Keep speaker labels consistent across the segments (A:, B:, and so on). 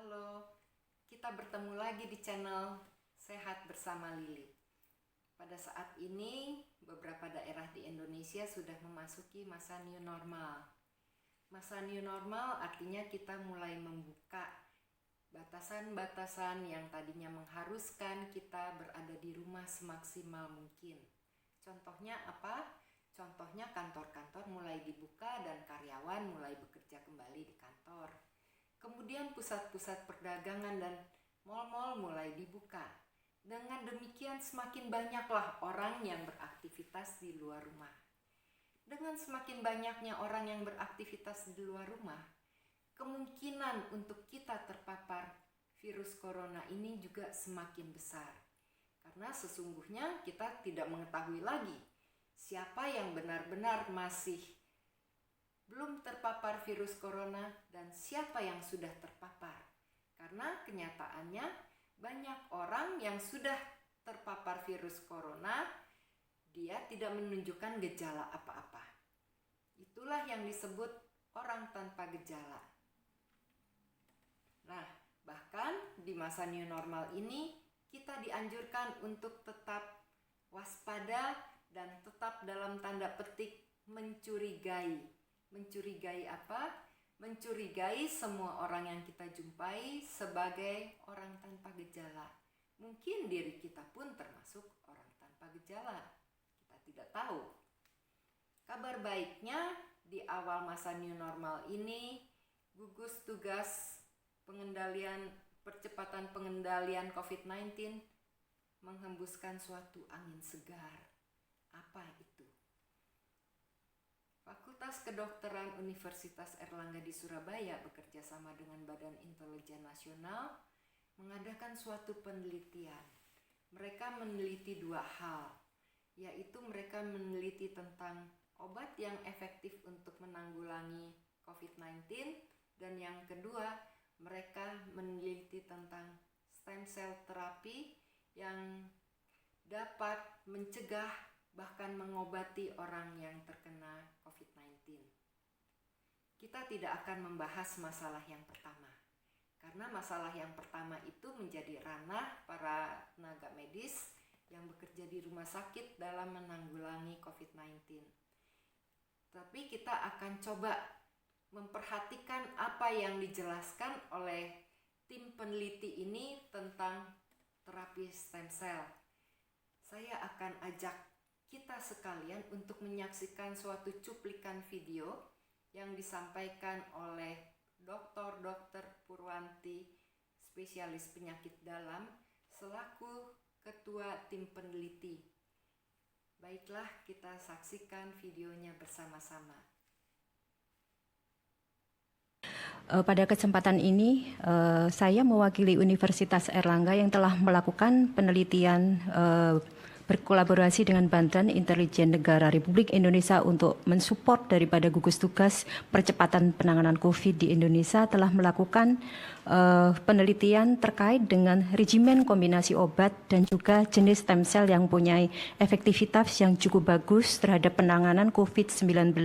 A: Halo, kita bertemu lagi di channel Sehat Bersama Lili. Pada saat ini, beberapa daerah di Indonesia sudah memasuki masa new normal. Masa new normal artinya kita mulai membuka batasan-batasan yang tadinya mengharuskan kita berada di rumah semaksimal mungkin. Contohnya apa? Contohnya kantor-kantor mulai dibuka dan karyawan mulai bekerja kembali di kantor. Kemudian pusat-pusat perdagangan dan mal-mal mulai dibuka. Dengan demikian semakin banyaklah orang yang beraktivitas di luar rumah. Dengan semakin banyaknya orang yang beraktivitas di luar rumah, kemungkinan untuk kita terpapar virus corona ini juga semakin besar. Karena sesungguhnya kita tidak mengetahui lagi siapa yang benar-benar masih belum terpapar virus corona dan siapa yang sudah terpapar. Karena kenyataannya banyak orang yang sudah terpapar virus corona, dia tidak menunjukkan gejala apa-apa. Itulah yang disebut orang tanpa gejala. Nah, bahkan di masa new normal ini kita dianjurkan untuk tetap waspada dan tetap dalam tanda petik mencurigai. Mencurigai apa? Mencurigai semua orang yang kita jumpai sebagai orang tanpa gejala. Mungkin diri kita pun termasuk orang tanpa gejala. Kita tidak tahu. Kabar baiknya di awal masa new normal ini, gugus tugas percepatan pengendalian COVID-19 menghembuskan suatu angin segar. Apa itu? Fakultas Kedokteran Universitas Airlangga di Surabaya bekerja sama dengan Badan Intelijen Nasional mengadakan suatu penelitian. Mereka meneliti dua hal, yaitu mereka meneliti tentang obat yang efektif untuk menanggulangi COVID-19 dan yang kedua, mereka meneliti tentang stem cell terapi yang dapat mencegah bahkan mengobati orang yang terkena COVID-19. Kita tidak akan membahas masalah yang pertama, karena masalah yang pertama itu menjadi ranah para tenaga medis yang bekerja di rumah sakit dalam menanggulangi COVID-19. Tapi kita akan coba memperhatikan apa yang dijelaskan oleh tim peneliti ini tentang terapi stem cell. Saya akan ajak kita sekalian untuk menyaksikan suatu cuplikan video yang disampaikan oleh Dr. Purwanti, spesialis penyakit dalam, selaku ketua tim peneliti. Baiklah, kita saksikan videonya bersama-sama.
B: Pada kesempatan ini, saya mewakili Universitas Airlangga yang telah melakukan penelitian berkolaborasi dengan Badan Intelijen Negara Republik Indonesia untuk mensupport daripada gugus tugas percepatan penanganan COVID di Indonesia telah melakukan penelitian terkait dengan regimen kombinasi obat dan juga jenis stem cell yang punya efektivitas yang cukup bagus terhadap penanganan COVID-19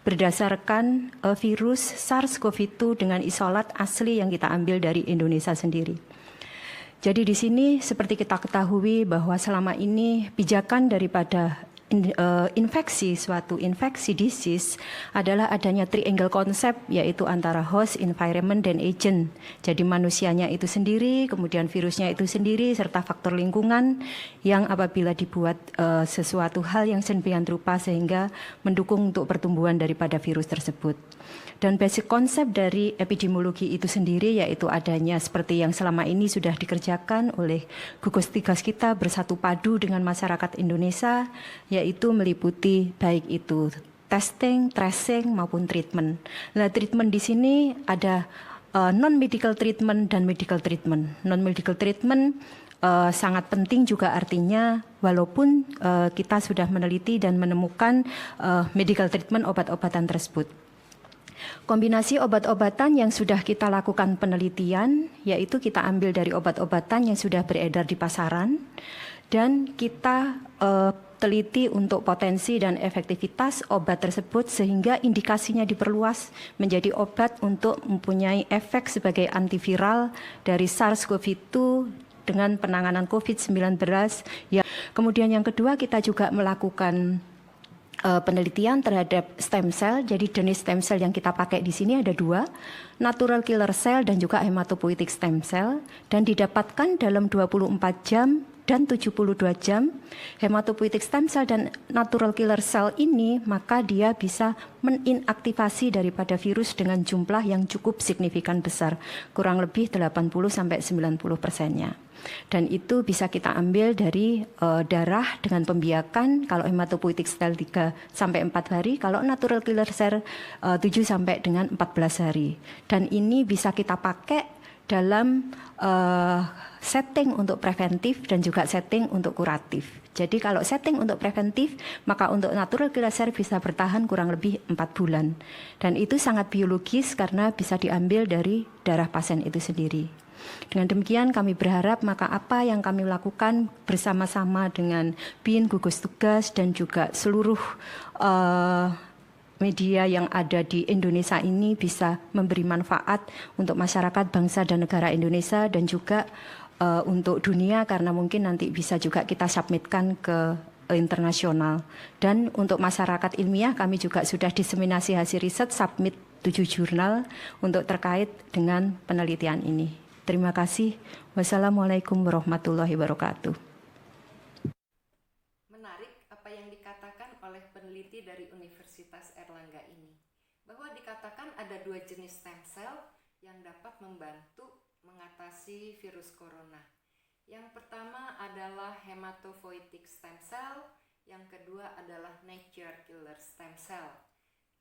B: berdasarkan virus SARS-CoV-2 dengan isolat asli yang kita ambil dari Indonesia sendiri. Jadi di sini seperti kita ketahui bahwa selama ini pijakan daripada suatu infeksi disease adalah adanya triangle concept, yaitu antara host, environment, dan agent. Jadi manusianya itu sendiri, kemudian virusnya itu sendiri, serta faktor lingkungan yang apabila dibuat sesuatu hal yang sedemikian rupa sehingga mendukung untuk pertumbuhan daripada virus tersebut. Dan basic konsep dari epidemiologi itu sendiri yaitu adanya seperti yang selama ini sudah dikerjakan oleh gugus tugas kita bersatu padu dengan masyarakat Indonesia, yaitu meliputi baik itu testing, tracing maupun treatment. Nah, treatment di sini ada non-medical treatment dan medical treatment. Non-medical treatment sangat penting juga artinya walaupun kita sudah meneliti dan menemukan medical treatment obat-obatan tersebut. Kombinasi obat-obatan yang sudah kita lakukan penelitian, yaitu kita ambil dari obat-obatan yang sudah beredar di pasaran, dan kita teliti untuk potensi dan efektivitas obat tersebut sehingga indikasinya diperluas menjadi obat untuk mempunyai efek sebagai antiviral dari SARS-CoV-2 dengan penanganan COVID-19. Ya, kemudian yang kedua kita juga melakukan penelitian terhadap stem cell. Jadi jenis stem cell yang kita pakai di sini ada dua, natural killer cell dan juga hematopoietic stem cell, dan didapatkan dalam 24 jam dan 72 jam. Hematopoietic stem cell dan natural killer cell ini maka dia bisa meninaktivasi daripada virus dengan jumlah yang cukup signifikan besar, kurang lebih 80-90%-nya. Dan itu bisa kita ambil dari darah dengan pembiakan. Kalau hematopoietic cell 3 sampai 4 hari, kalau natural killer cell 7 sampai dengan 14 hari. Dan ini bisa kita pakai dalam setting untuk preventif dan juga setting untuk kuratif. Jadi kalau setting untuk preventif, maka untuk natural killer cell bisa bertahan kurang lebih 4 bulan. Dan itu sangat biologis karena bisa diambil dari darah pasien itu sendiri. Dengan demikian kami berharap maka apa yang kami lakukan bersama-sama dengan BIN, gugus tugas dan juga seluruh media yang ada di Indonesia ini bisa memberi manfaat untuk masyarakat bangsa dan negara Indonesia dan juga untuk dunia, karena mungkin nanti bisa juga kita submitkan ke internasional. Dan untuk masyarakat ilmiah kami juga sudah diseminasi hasil riset, submit 7 jurnal untuk terkait dengan penelitian ini. Terima kasih. Wassalamualaikum warahmatullahi wabarakatuh.
A: Menarik apa yang dikatakan oleh peneliti dari Universitas Airlangga ini, bahwa dikatakan ada 2 jenis stem cell yang dapat membantu mengatasi virus corona. Yang pertama adalah hematopoietic stem cell, yang kedua adalah natural killer stem cell.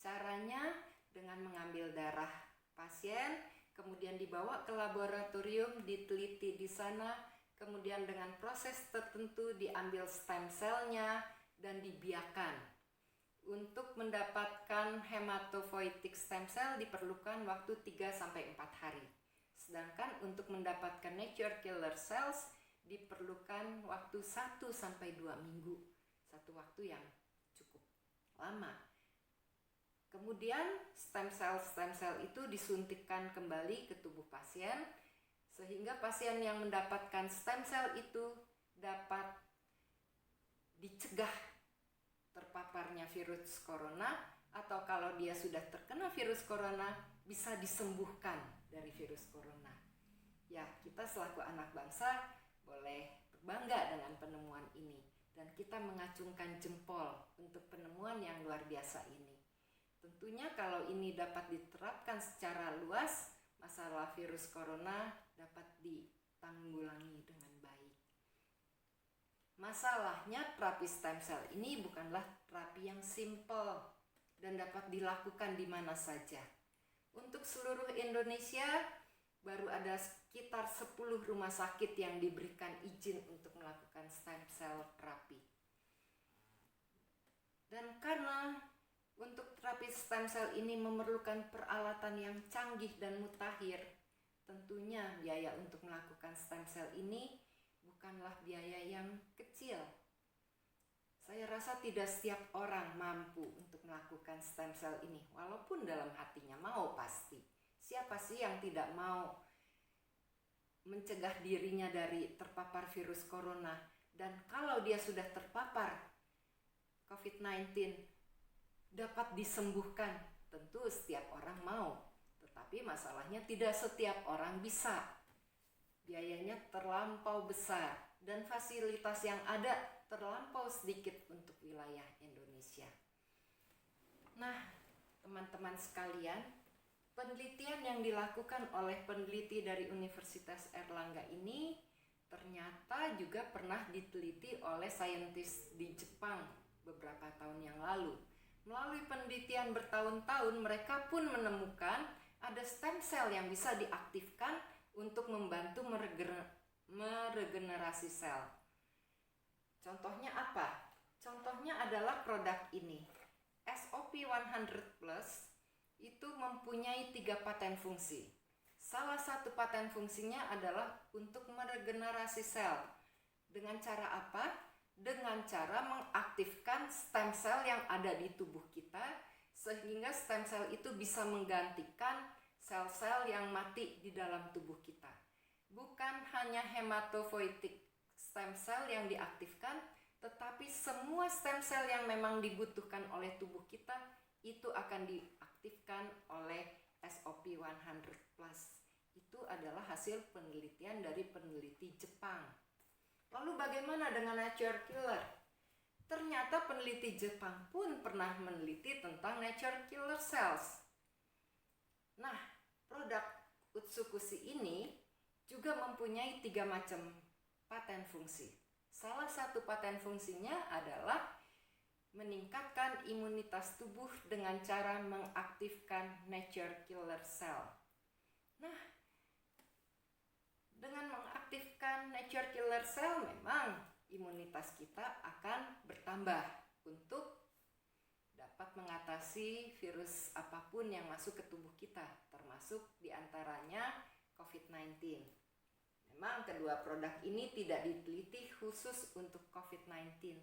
A: Caranya dengan mengambil darah pasien, kemudian dibawa ke laboratorium, diteliti di sana, kemudian dengan proses tertentu diambil stem cell-nya dan dibiarkan. Untuk mendapatkan hematopoietic stem cell diperlukan waktu 3-4 hari. Sedangkan untuk mendapatkan natural killer cells diperlukan waktu 1-2 minggu. Satu waktu yang cukup lama. Kemudian stem cell itu disuntikkan kembali ke tubuh pasien sehingga pasien yang mendapatkan stem cell itu dapat dicegah terpaparnya virus corona, atau kalau dia sudah terkena virus corona bisa disembuhkan dari virus corona. Ya, kita selaku anak bangsa boleh berbangga dengan penemuan ini dan kita mengacungkan jempol untuk penemuan yang luar biasa ini. Tentunya kalau ini dapat diterapkan secara luas, masalah virus corona dapat ditanggulangi dengan baik. Masalahnya terapi stem cell ini bukanlah terapi yang simple dan dapat dilakukan di mana saja. Untuk seluruh Indonesia baru ada sekitar 10 rumah sakit yang diberikan izin untuk melakukan stem cell terapi. Dan karena untuk terapi stem cell ini memerlukan peralatan yang canggih dan mutakhir, tentunya biaya untuk melakukan stem cell ini bukanlah biaya yang kecil. Saya rasa tidak setiap orang mampu untuk melakukan stem cell ini, walaupun dalam hatinya mau pasti. Siapa sih yang tidak mau mencegah dirinya dari terpapar virus corona? Dan kalau dia sudah terpapar COVID-19, dapat disembuhkan, tentu setiap orang mau. Tetapi masalahnya tidak setiap orang bisa. Biayanya terlampau besar dan fasilitas yang ada terlampau sedikit untuk wilayah Indonesia. Nah, teman-teman sekalian, penelitian yang dilakukan oleh peneliti dari Universitas Airlangga ini ternyata juga pernah diteliti oleh saintis di Jepang beberapa tahun yang lalu. Melalui penelitian bertahun-tahun, mereka pun menemukan ada stem cell yang bisa diaktifkan untuk membantu meregenerasi sel. Contohnya apa? Contohnya adalah produk ini. SOP100 Plus itu mempunyai 3 paten fungsi. Salah satu paten fungsinya adalah untuk meregenerasi sel. Dengan cara apa? dengan cara mengaktifkan stem cell yang ada di tubuh kita, sehingga stem cell itu bisa menggantikan sel-sel yang mati di dalam tubuh kita. Bukan hanya hematopoietic stem cell yang diaktifkan, tetapi semua stem cell yang memang dibutuhkan oleh tubuh kita itu akan diaktifkan oleh SOP100+. Itu adalah hasil penelitian dari peneliti Jepang. Lalu bagaimana dengan nature killer? Ternyata peneliti Jepang pun pernah meneliti tentang nature killer cells. Nah, produk Utsukushi ini juga mempunyai 3 macam paten fungsi. Salah satu paten fungsinya adalah meningkatkan imunitas tubuh dengan cara mengaktifkan nature killer cell. Nah, dengan mengaktifkan nature killer cell memang imunitas kita akan bertambah untuk dapat mengatasi virus apapun yang masuk ke tubuh kita, termasuk diantaranya COVID-19. Memang kedua produk ini tidak diteliti khusus untuk COVID-19,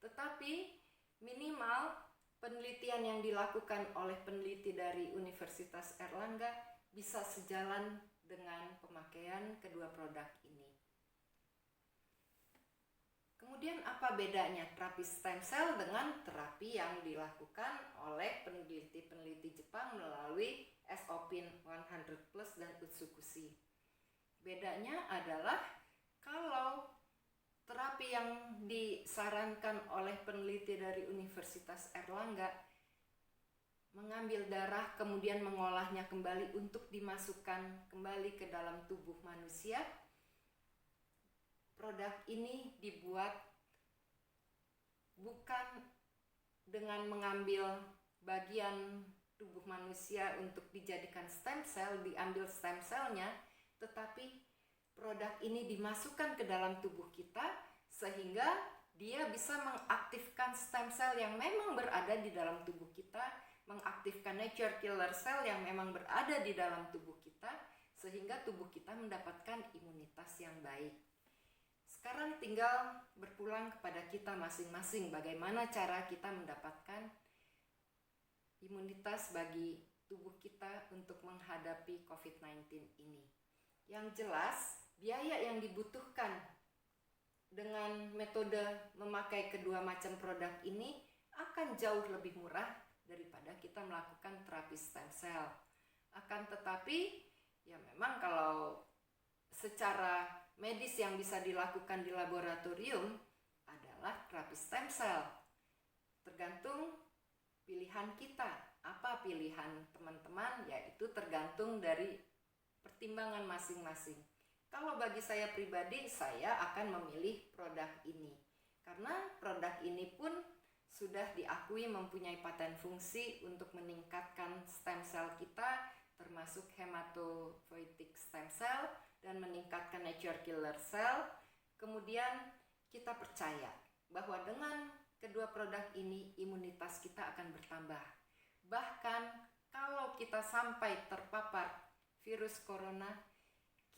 A: tetapi minimal penelitian yang dilakukan oleh peneliti dari Universitas Airlangga bisa sejalan dengan pemakaian kedua produk ini. Kemudian apa bedanya terapi stem cell dengan terapi yang dilakukan oleh peneliti-peneliti Jepang melalui SOP100+ dan Utsukushi? Bedanya adalah kalau terapi yang disarankan oleh peneliti dari Universitas Airlangga mengambil darah kemudian mengolahnya kembali untuk dimasukkan kembali ke dalam tubuh manusia, produk ini dibuat bukan dengan mengambil bagian tubuh manusia untuk dijadikan stem cell, diambil stem cellnya, tetapi produk ini dimasukkan ke dalam tubuh kita sehingga dia bisa mengaktifkan stem cell yang memang berada di dalam tubuh kita, mengaktifkan nature killer cell yang memang berada di dalam tubuh kita, sehingga tubuh kita mendapatkan imunitas yang baik. Sekarang tinggal berpulang kepada kita masing-masing bagaimana cara kita mendapatkan imunitas bagi tubuh kita untuk menghadapi COVID-19 ini. Yang jelas, biaya yang dibutuhkan dengan metode memakai kedua macam produk ini akan jauh lebih murah daripada kita melakukan terapi stem cell. Akan tetapi, ya memang kalau secara medis yang bisa dilakukan di laboratorium adalah terapi stem cell. Tergantung pilihan kita. Apa pilihan teman-teman? Yaitu tergantung dari pertimbangan masing-masing. Kalau bagi saya pribadi, saya akan memilih produk ini. Karena produk ini pun sudah diakui mempunyai paten fungsi untuk meningkatkan stem cell kita, termasuk hematopoietic stem cell, dan meningkatkan nature killer cell. Kemudian kita percaya bahwa dengan kedua produk ini imunitas kita akan bertambah. Bahkan kalau kita sampai terpapar virus corona,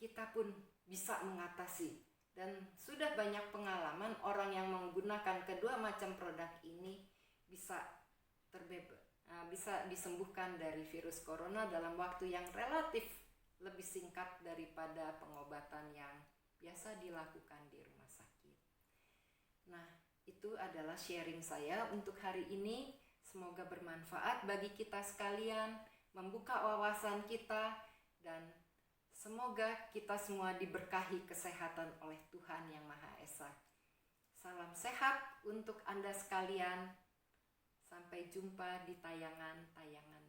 A: kita pun bisa mengatasi. Dan sudah banyak pengalaman orang yang menggunakan kedua macam produk ini bisa bisa disembuhkan dari virus corona dalam waktu yang relatif lebih singkat daripada pengobatan yang biasa dilakukan di rumah sakit. Nah, itu adalah sharing saya untuk hari ini. Semoga bermanfaat bagi kita sekalian, membuka wawasan kita, dan semoga kita semua diberkahi kesehatan oleh Tuhan Yang Maha Esa. Salam sehat untuk Anda sekalian. Sampai jumpa di tayangan-tayangan